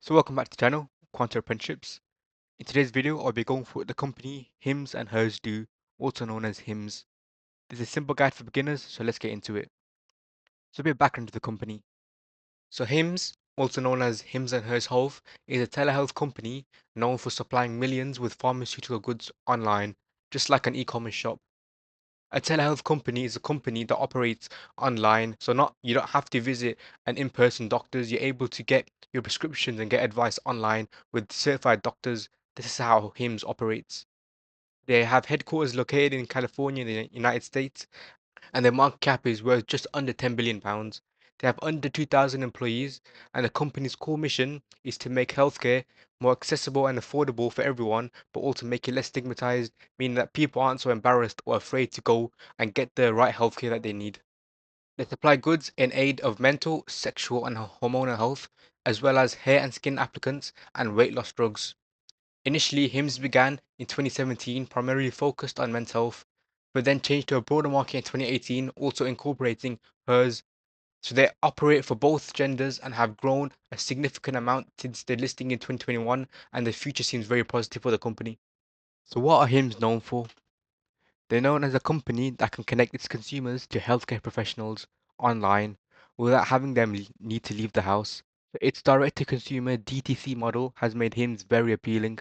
So welcome back to the channel, Quantum Apprenticeships. In today's video, I'll be going through what the company HIMS and HERS do, also known as HIMS. This is a simple guide for beginners, so let's get into it. So a bit of background to the company. So HIMS, also known as HIMS and HERS Health, is a telehealth company known for supplying millions with pharmaceutical goods online, just like an e-commerce shop. A telehealth company is a company that operates online, so not you don't have to visit an in-person doctors. You're able to get your prescriptions and get advice online with certified doctors. This is how HIMS operates. They have headquarters located in California, in the United States, and their market cap is worth just under £10 billion. They have under 2,000 employees, and the company's core mission is to make healthcare more accessible and affordable for everyone, but also make it less stigmatized, meaning that people aren't so embarrassed or afraid to go and get the right healthcare that they need. They supply goods in aid of mental, sexual, and hormonal health, as well as hair and skin applicants and weight loss drugs. Initially, HIMS began in 2017, primarily focused on men's health, but then changed to a broader market in 2018, also incorporating HERS. So they operate for both genders and have grown a significant amount since their listing in 2021, and the future seems very positive for the company. So what are HIMS known for? They're known as a company that can connect its consumers to healthcare professionals online without having them need to leave the house. Its direct-to-consumer DTC model has made HIMS very appealing.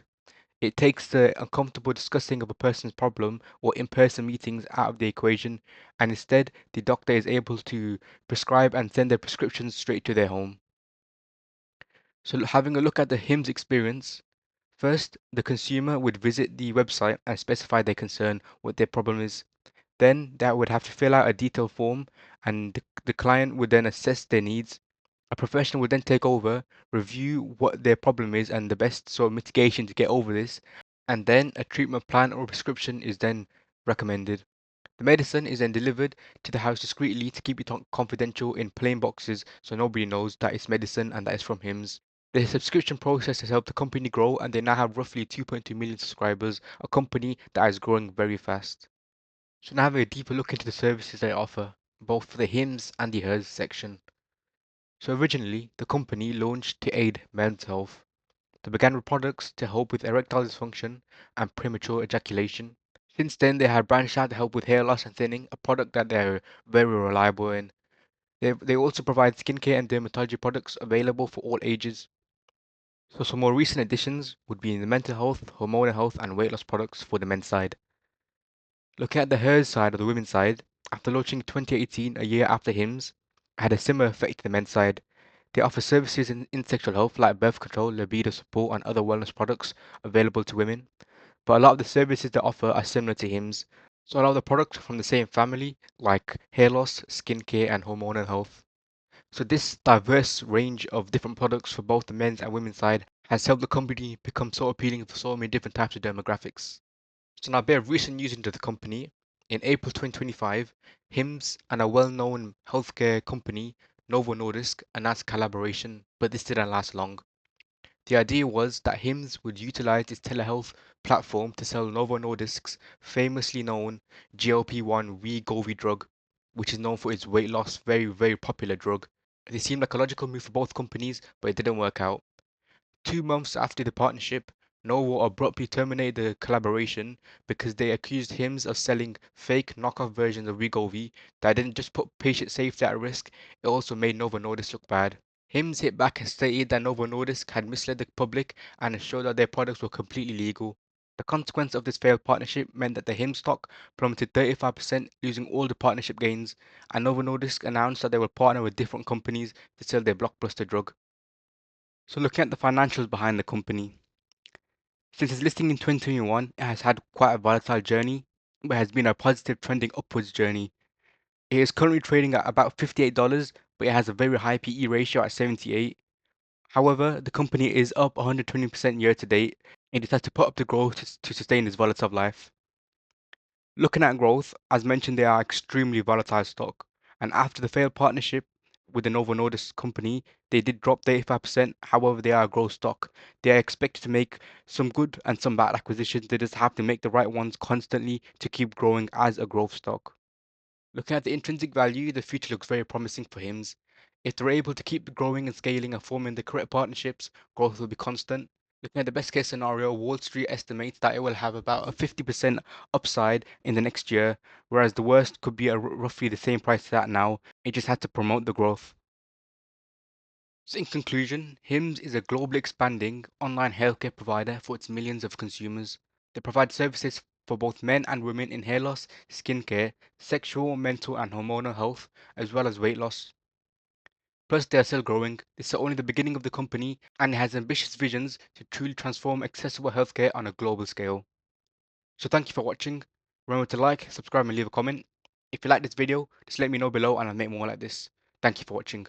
It takes the uncomfortable discussing of a person's problem or in-person meetings out of the equation, and instead the doctor is able to prescribe and send their prescriptions straight to their home. So having a look at the HIMS experience, first the consumer would visit the website and specify their concern, what their problem is. Then they would have to fill out a detailed form, and the client would then assess their needs. A professional would then take over, review what their problem is and the best sort of mitigation to get over this, and then a treatment plan or prescription is then recommended. The medicine is then delivered to the house discreetly to keep it confidential in plain boxes so nobody knows that it's medicine and that it's from HIMS. The subscription process has helped the company grow, and they now have roughly 2.2 million subscribers, a company that is growing very fast. So now having a deeper look into the services they offer, both for the HIMS and the HERS section. So originally, the company launched to aid men's health. They began with products to help with erectile dysfunction and premature ejaculation. Since then, they have branched out to help with hair loss and thinning, a product that they're very reliable in. They also provide skincare and dermatology products available for all ages. So some more recent additions would be in the mental health, hormonal health, and weight loss products for the men's side. Looking at the hers side or the women's side, after launching in 2018, a year after HIMS, had a similar effect to the men's side. They offer services in sexual health like birth control, libido support, and other wellness products available to women. But a lot of the services they offer are similar to HIMS. So a lot of the products are from the same family, like hair loss, skincare, and hormonal health. So this diverse range of different products for both the men's and women's side has helped the company become so appealing for so many different types of demographics. So now a bit of recent news into the company. In April 2025, HIMS and a well-known healthcare company, Novo Nordisk, announced collaboration, but this didn't last long. The idea was that HIMS would utilize its telehealth platform to sell Novo Nordisk's famously known GLP-1 Wegovy drug, which is known for its weight loss, very popular drug. It seemed like a logical move for both companies, but it didn't work out. 2 months after the partnership, Novo abruptly terminated the collaboration because they accused HIMS of selling fake knockoff versions of Wegovy that didn't just put patient safety at risk, it also made Novo Nordisk look bad. HIMS hit back and stated that Novo Nordisk had misled the public and ensured that their products were completely legal. The consequence of this failed partnership meant that the HIMS stock plummeted 35%, losing all the partnership gains, and Novo Nordisk announced that they would partner with different companies to sell their blockbuster drug. So looking at the financials behind the company, since its listing in 2021, it has had quite a volatile journey, but has been a positive trending upwards journey. It is currently trading at about $58, but it has a very high PE ratio at 78. However, the company is up 120% year to date, and it has to put up the growth to sustain this volatile life. Looking at growth, as mentioned, they are extremely volatile stock, and after the failed partnership with the Novo Nordisk company, they did drop 35%. However, they are a growth stock. They are expected to make some good and some bad acquisitions. They just have to make the right ones constantly to keep growing as a growth stock. Looking at the intrinsic value, the future looks very promising for HIMS. If they're able to keep growing and scaling and forming the correct partnerships, growth will be constant. Looking at the best case scenario, Wall Street estimates that it will have about a 50% upside in the next year, whereas the worst could be at roughly the same price it's at now. It just had to promote the growth. So in conclusion, HIMS is a globally expanding online healthcare provider for its millions of consumers. They provide services for both men and women in hair loss, skincare, sexual, mental, and hormonal health, as well as weight loss. Plus, they are still growing. This is only the beginning of the company and it has ambitious visions to truly transform accessible healthcare on a global scale. So thank you for watching. Remember to like, subscribe, and leave a comment. If you like this video, just let me know below and I'll make more like this. Thank you for watching.